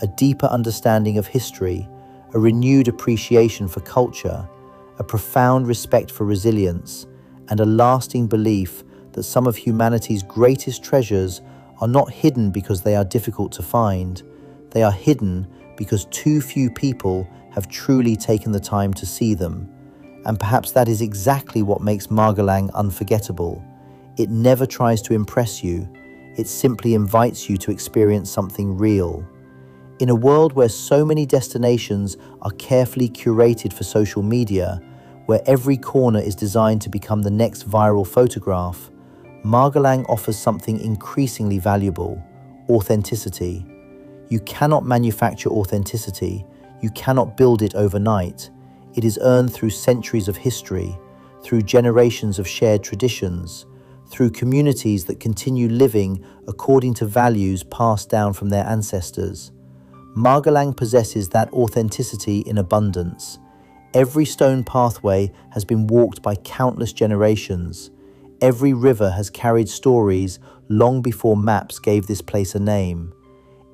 [SPEAKER 1] a deeper understanding of history, a renewed appreciation for culture, a profound respect for resilience, and a lasting belief that some of humanity's greatest treasures are not hidden because they are difficult to find. They are hidden because too few people have truly taken the time to see them. And perhaps that is exactly what makes Magelang unforgettable. It never tries to impress you. It simply invites you to experience something real. In a world where so many destinations are carefully curated for social media, where every corner is designed to become the next viral photograph, Magelang offers something increasingly valuable: authenticity. You cannot manufacture authenticity. You cannot build it overnight. It is earned through centuries of history, through generations of shared traditions, through communities that continue living according to values passed down from their ancestors. Magelang possesses that authenticity in abundance. Every stone pathway has been walked by countless generations. Every river has carried stories long before maps gave this place a name.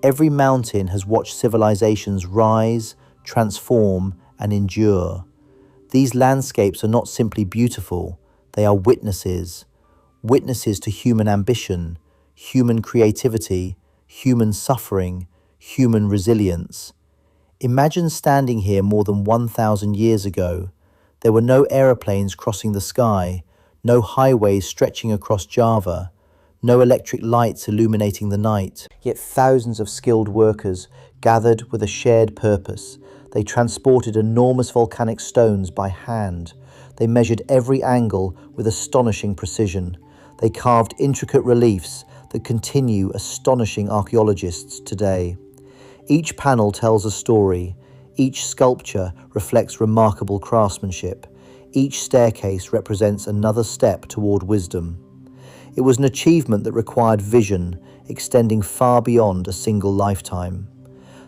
[SPEAKER 1] Every mountain has watched civilizations rise, transform, and endure. These landscapes are not simply beautiful, they are witnesses to human ambition, human creativity, human suffering, human resilience. Imagine standing here more than 1,000 years ago. There were no aeroplanes crossing the sky, no highways stretching across Java, no electric lights illuminating the night. Yet thousands of skilled workers gathered with a shared purpose. They transported enormous volcanic stones by hand. They measured every angle with astonishing precision. They carved intricate reliefs that continue astonishing archaeologists today. Each panel tells a story. Each sculpture reflects remarkable craftsmanship. Each staircase represents another step toward wisdom. It was an achievement that required vision, extending far beyond a single lifetime.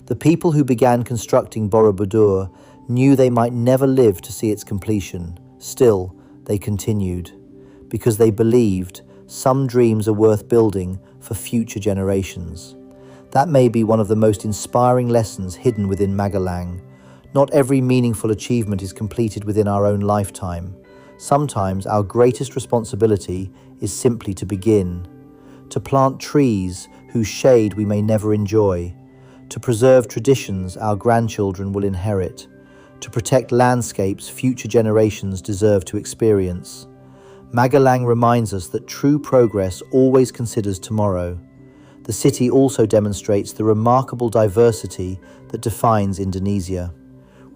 [SPEAKER 1] The people who began constructing Borobudur knew they might never live to see its completion. Still, they continued, because they believed some dreams are worth building for future generations. That may be one of the most inspiring lessons hidden within Magelang. Not every meaningful achievement is completed within our own lifetime. Sometimes our greatest responsibility is simply to begin, to plant trees whose shade we may never enjoy, to preserve traditions our grandchildren will inherit, to protect landscapes future generations deserve to experience. Magelang reminds us that true progress always considers tomorrow. The city also demonstrates the remarkable diversity that defines Indonesia.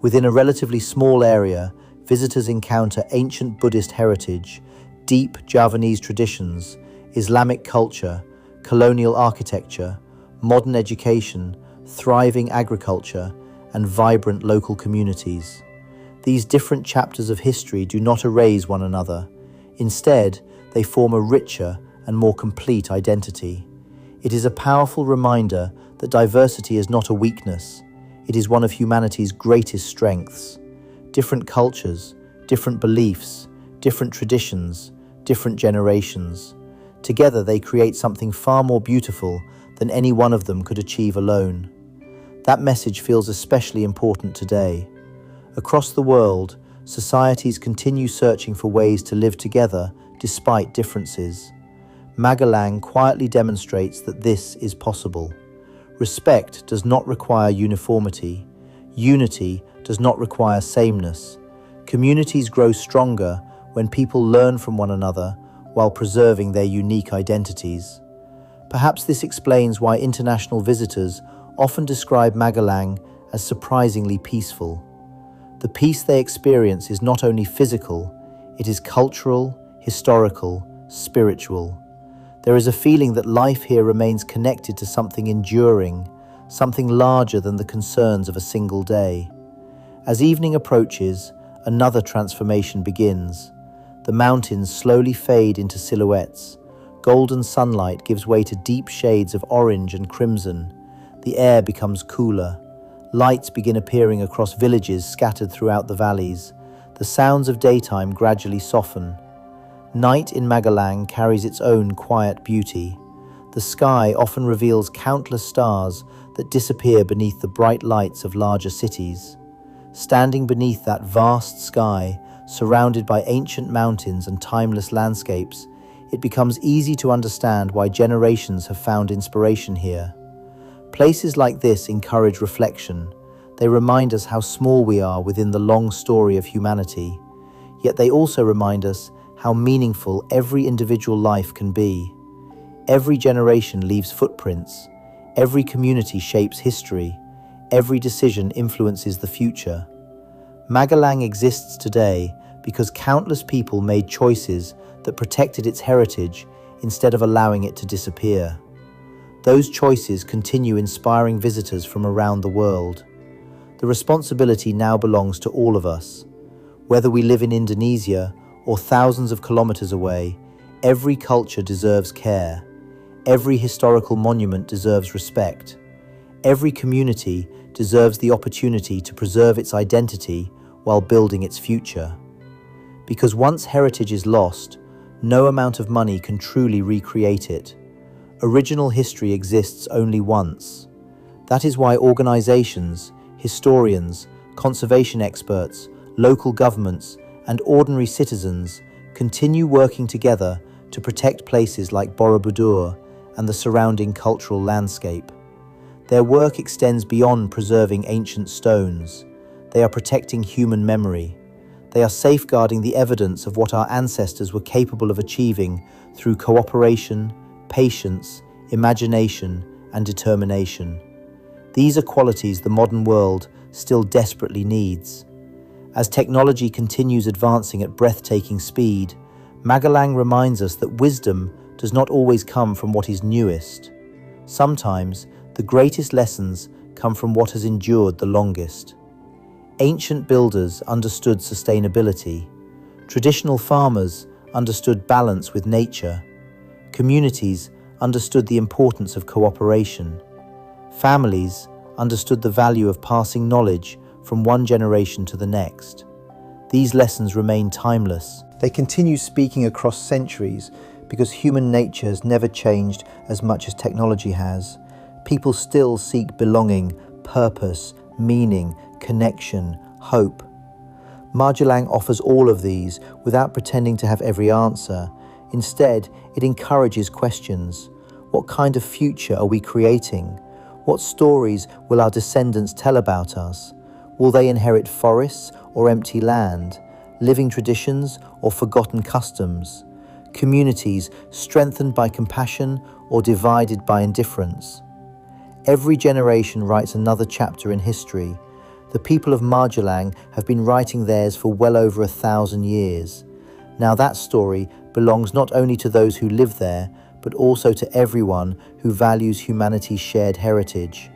[SPEAKER 1] Within a relatively small area, visitors encounter ancient Buddhist heritage, deep Javanese traditions, Islamic culture, colonial architecture, modern education, thriving agriculture, and vibrant local communities. These different chapters of history do not erase one another. Instead, they form a richer and more complete identity. It is a powerful reminder that diversity is not a weakness. It is one of humanity's greatest strengths. Different cultures, different beliefs, different traditions, different generations. Together they create something far more beautiful than any one of them could achieve alone. That message feels especially important today. Across the world, societies continue searching for ways to live together despite differences. Magelang quietly demonstrates that this is possible. Respect does not require uniformity. Unity does not require sameness. Communities grow stronger when people learn from one another while preserving their unique identities. Perhaps this explains why international visitors often describe Magelang as surprisingly peaceful. The peace they experience is not only physical, it is cultural, historical, spiritual. There is a feeling that life here remains connected to something enduring, something larger than the concerns of a single day. As evening approaches, another transformation begins. The mountains slowly fade into silhouettes. Golden sunlight gives way to deep shades of orange and crimson. The air becomes cooler. Lights begin appearing across villages scattered throughout the valleys. The sounds of daytime gradually soften. Night in Magelang carries its own quiet beauty. The sky often reveals countless stars that disappear beneath the bright lights of larger cities. Standing beneath that vast sky, surrounded by ancient mountains and timeless landscapes, it becomes easy to understand why generations have found inspiration here. Places like this encourage reflection. They remind us how small we are within the long story of humanity. Yet they also remind us how meaningful every individual life can be. Every generation leaves footprints. Every community shapes history. Every decision influences the future. Magelang exists today because countless people made choices that protected its heritage instead of allowing it to disappear. Those choices continue inspiring visitors from around the world. The responsibility now belongs to all of us. Whether we live in Indonesia or thousands of kilometers away, every culture deserves care. Every historical monument deserves respect. Every community deserves the opportunity to preserve its identity while building its future. Because once heritage is lost, no amount of money can truly recreate it. Original history exists only once. That is why organizations, historians, conservation experts, local governments, and ordinary citizens continue working together to protect places like Borobudur and the surrounding cultural landscape. Their work extends beyond preserving ancient stones. They are protecting human memory. They are safeguarding the evidence of what our ancestors were capable of achieving through cooperation, patience, imagination, and determination. These are qualities the modern world still desperately needs. As technology continues advancing at breathtaking speed, Magelang reminds us that wisdom does not always come from what is newest. Sometimes, the greatest lessons come from what has endured the longest. Ancient builders understood sustainability. Traditional farmers understood balance with nature. Communities understood the importance of cooperation. Families understood the value of passing knowledge from one generation to the next. These lessons remain timeless. They continue speaking across centuries because human nature has never changed as much as technology has. People still seek belonging, purpose, meaning, connection, hope. Magelang offers all of these without pretending to have every answer. Instead, it encourages questions. What kind of future are we creating? What stories will our descendants tell about us? Will they inherit forests or empty land, living traditions or forgotten customs, communities strengthened by compassion or divided by indifference? Every generation writes another chapter in history. The people of Magelang have been writing theirs for well over 1,000 years. Now that story belongs not only to those who live there, but also to everyone who values humanity's shared heritage.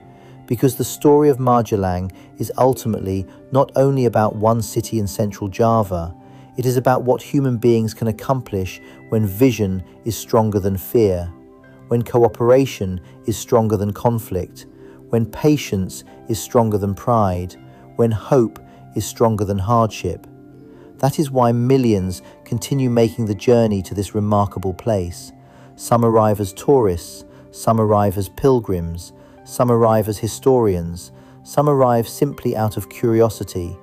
[SPEAKER 1] Because the story of Magelang is ultimately not only about one city in central Java, it is about what human beings can accomplish when vision is stronger than fear, when cooperation is stronger than conflict, when patience is stronger than pride, when hope is stronger than hardship. That is why millions continue making the journey to this remarkable place. Some arrive as tourists, some arrive as pilgrims, some arrive as historians, some arrive simply out of curiosity.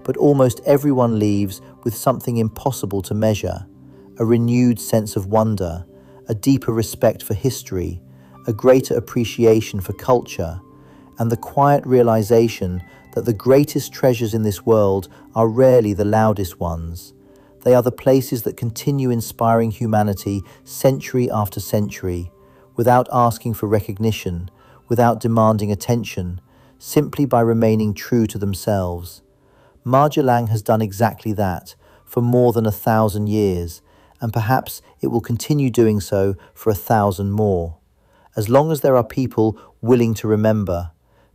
[SPEAKER 1] But almost everyone leaves with something impossible to measure, a renewed sense of wonder, a deeper respect for history, a greater appreciation for culture, and the quiet realization that the greatest treasures in this world are rarely the loudest ones. They are the places that continue inspiring humanity century after century, without asking for recognition, without demanding attention, simply by remaining true to themselves. Magelang has done exactly that for more than 1,000 years, and perhaps it will continue doing so for 1,000 more. As long as there are people willing to remember,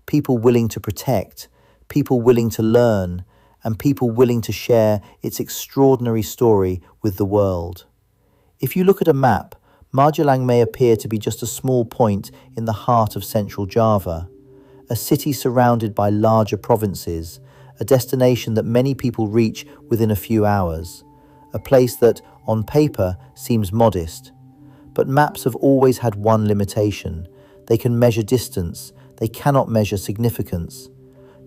[SPEAKER 1] people willing to protect, people willing to learn, and people willing to share its extraordinary story with the world. If you look at a map, Magelang may appear to be just a small point in the heart of central Java, a city surrounded by larger provinces, a destination that many people reach within a few hours, a place that, on paper, seems modest. But maps have always had one limitation. They can measure distance, they cannot measure significance.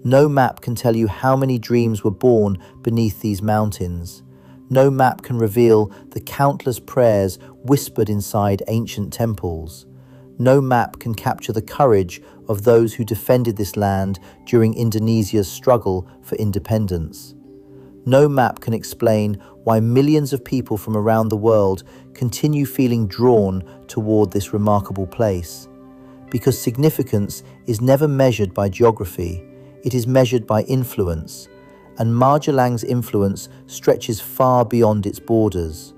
[SPEAKER 1] No map can tell you how many dreams were born beneath these mountains. No map can reveal the countless prayers whispered inside ancient temples. No map can capture the courage of those who defended this land during Indonesia's struggle for independence. No map can explain why millions of people from around the world continue feeling drawn toward this remarkable place. Because significance is never measured by geography, it is measured by influence, and Magelang's influence stretches far beyond its borders.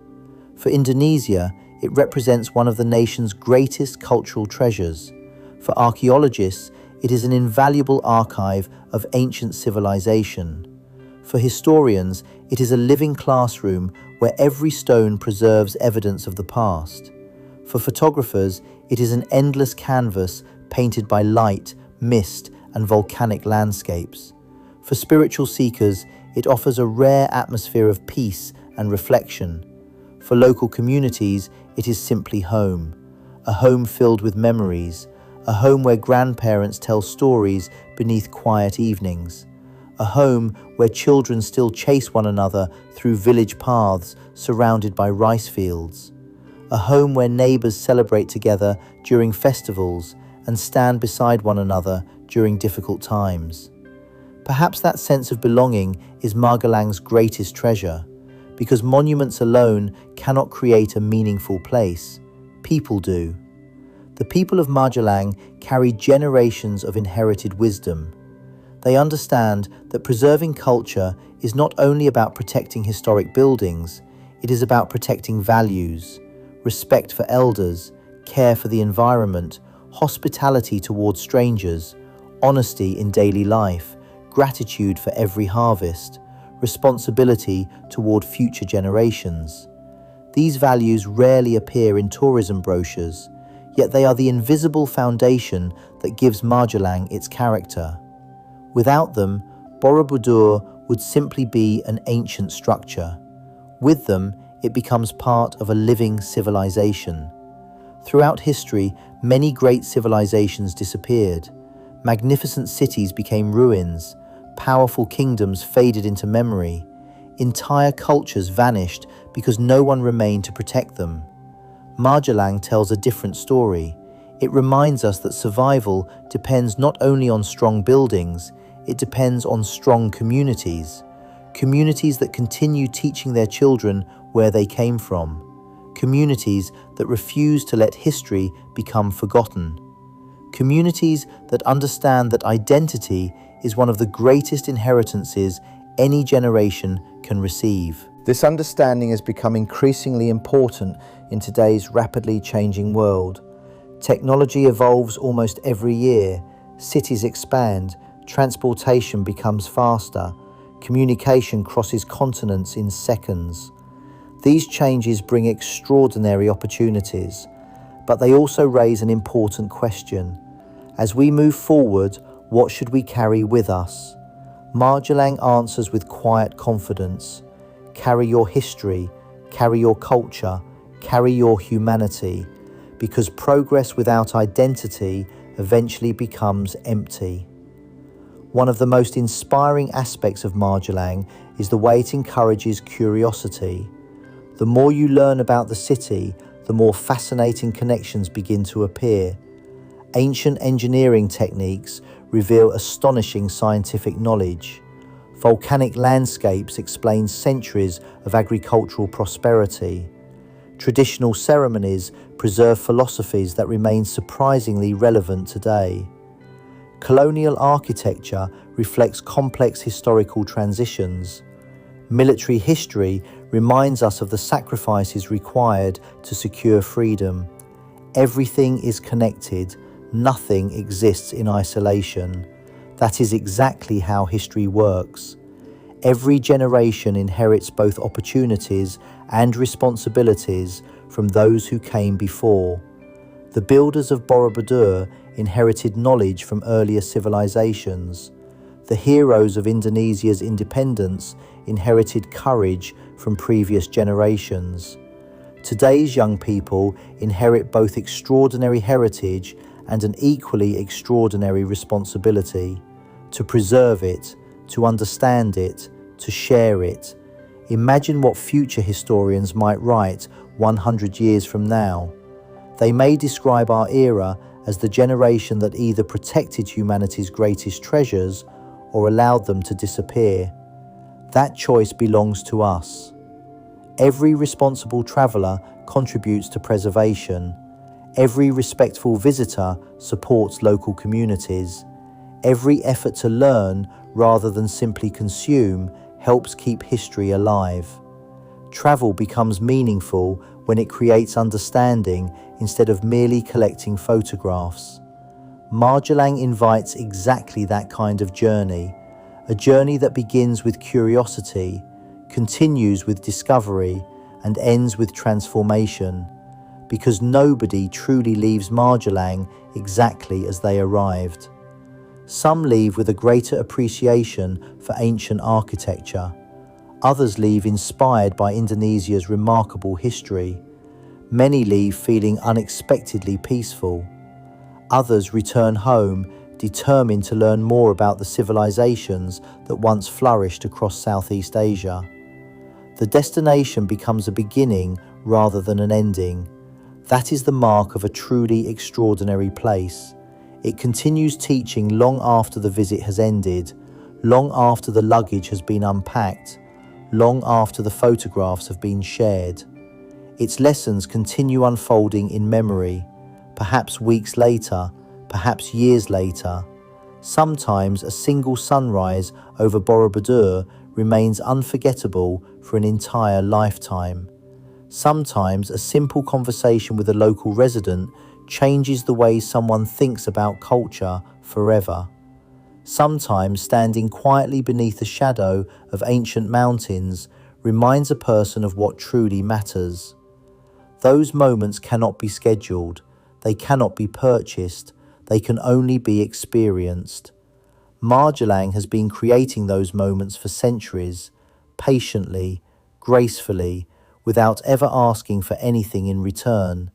[SPEAKER 1] For Indonesia, it represents one of the nation's greatest cultural treasures. For archaeologists, it is an invaluable archive of ancient civilization. For historians, it is a living classroom where every stone preserves evidence of the past. For photographers, it is an endless canvas painted by light, mist, and volcanic landscapes. For spiritual seekers, it offers a rare atmosphere of peace and reflection. For local communities, it is simply home, a home filled with memories, a home where grandparents tell stories beneath quiet evenings, a home where children still chase one another through village paths surrounded by rice fields, a home where neighbors celebrate together during festivals and stand beside one another during difficult times. Perhaps that sense of belonging is Magelang's greatest treasure, because monuments alone cannot create a meaningful place. People do. The people of Magelang carry generations of inherited wisdom. They understand that preserving culture is not only about protecting historic buildings, it is about protecting values, respect for elders, care for the environment, hospitality towards strangers, honesty in daily life, gratitude for every harvest, responsibility toward future generations. These values rarely appear in tourism brochures, yet they are the invisible foundation that gives Magelang its character. Without them, Borobudur would simply be an ancient structure. With them, it becomes part of a living civilization. Throughout history, many great civilizations disappeared. Magnificent cities became ruins. Powerful kingdoms faded into memory. Entire cultures vanished because no one remained to protect them. Magelang tells a different story. It reminds us that survival depends not only on strong buildings, it depends on strong communities. Communities that continue teaching their children where they came from. Communities that refuse to let history become forgotten. Communities that understand that identity is one of the greatest inheritances any generation can receive. This understanding has become increasingly important in today's rapidly changing world. Technology evolves almost every year, cities expand, transportation becomes faster, communication crosses continents in seconds. These changes bring extraordinary opportunities, but they also raise an important question. As we move forward, what should we carry with us? Magelang answers with quiet confidence. Carry your history, carry your culture, carry your humanity, because progress without identity eventually becomes empty. One of the most inspiring aspects of Magelang is the way it encourages curiosity. The more you learn about the city, the more fascinating connections begin to appear. Ancient engineering techniques reveal astonishing scientific knowledge. Volcanic landscapes explain centuries of agricultural prosperity. Traditional ceremonies preserve philosophies that remain surprisingly relevant today. Colonial architecture reflects complex historical transitions. Military history reminds us of the sacrifices required to secure freedom. Everything is connected. Nothing exists in isolation. That is exactly how history works. Every generation inherits both opportunities and responsibilities from those who came before. The builders of Borobudur inherited knowledge from earlier civilizations. The heroes of Indonesia's independence inherited courage from previous generations. Today's young people inherit both extraordinary heritage and an equally extraordinary responsibility to preserve it, to understand it, to share it. Imagine what future historians might write 100 years from now. They may describe our era as the generation that either protected humanity's greatest treasures or allowed them to disappear. That choice belongs to us. Every responsible traveller contributes to preservation. Every respectful visitor supports local communities. Every effort to learn rather than simply consume helps keep history alive. Travel becomes meaningful when it creates understanding instead of merely collecting photographs. Magelang invites exactly that kind of journey, a journey that begins with curiosity, continues with discovery, and ends with transformation, because nobody truly leaves Magelang exactly as they arrived. Some leave with a greater appreciation for ancient architecture. Others leave inspired by Indonesia's remarkable history. Many leave feeling unexpectedly peaceful. Others return home determined to learn more about the civilizations that once flourished across Southeast Asia. The destination becomes a beginning rather than an ending. That is the mark of a truly extraordinary place. It continues teaching long after the visit has ended, long after the luggage has been unpacked, long after the photographs have been shared. Its lessons continue unfolding in memory, perhaps weeks later, perhaps years later. Sometimes a single sunrise over Borobudur remains unforgettable for an entire lifetime. Sometimes a simple conversation with a local resident changes the way someone thinks about culture forever. Sometimes standing quietly beneath the shadow of ancient mountains reminds a person of what truly matters. Those moments cannot be scheduled, they cannot be purchased, they can only be experienced. Magelang has been creating those moments for centuries, patiently, gracefully, without ever asking for anything in return.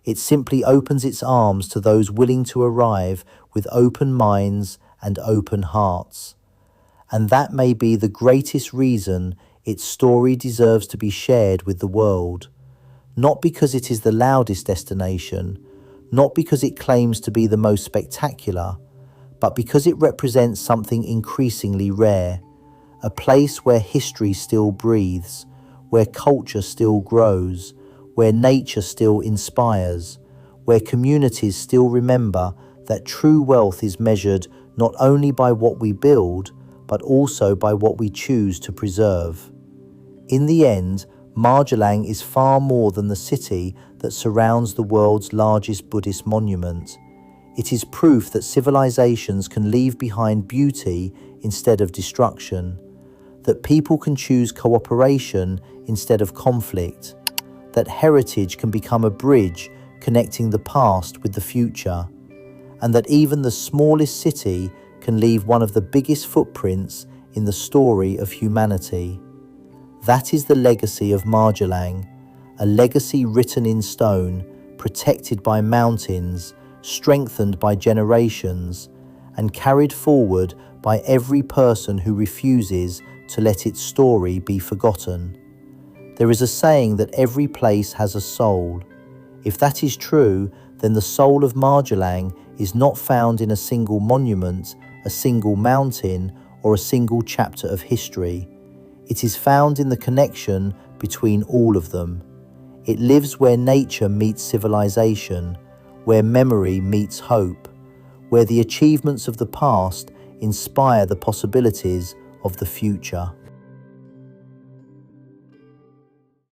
[SPEAKER 1] It simply opens its arms to those willing to arrive with open minds and open hearts. And that may be the greatest reason its story deserves to be shared with the world. Not because it is the loudest destination, not because it claims to be the most spectacular, but because it represents something increasingly rare, a place where history still breathes, where culture still grows, where nature still inspires, where communities still remember that true wealth is measured not only by what we build, but also by what we choose to preserve. In the end, Magelang is far more than the city that surrounds the world's largest Buddhist monument. It is proof that civilizations can leave behind beauty instead of destruction, that people can choose cooperation instead of conflict, that heritage can become a bridge connecting the past with the future, and that even the smallest city can leave one of the biggest footprints in the story of humanity. That is the legacy of Magelang, a legacy written in stone, protected by mountains, strengthened by generations, and carried forward by every person who refuses to let its story be forgotten. There is a saying that every place has a soul. If that is true, then the soul of Magelang is not found in a single monument, a single mountain, or a single chapter of history. It is found in the connection between all of them. It lives where nature meets civilization, where memory meets hope, where the achievements of the past inspire the possibilities of the future.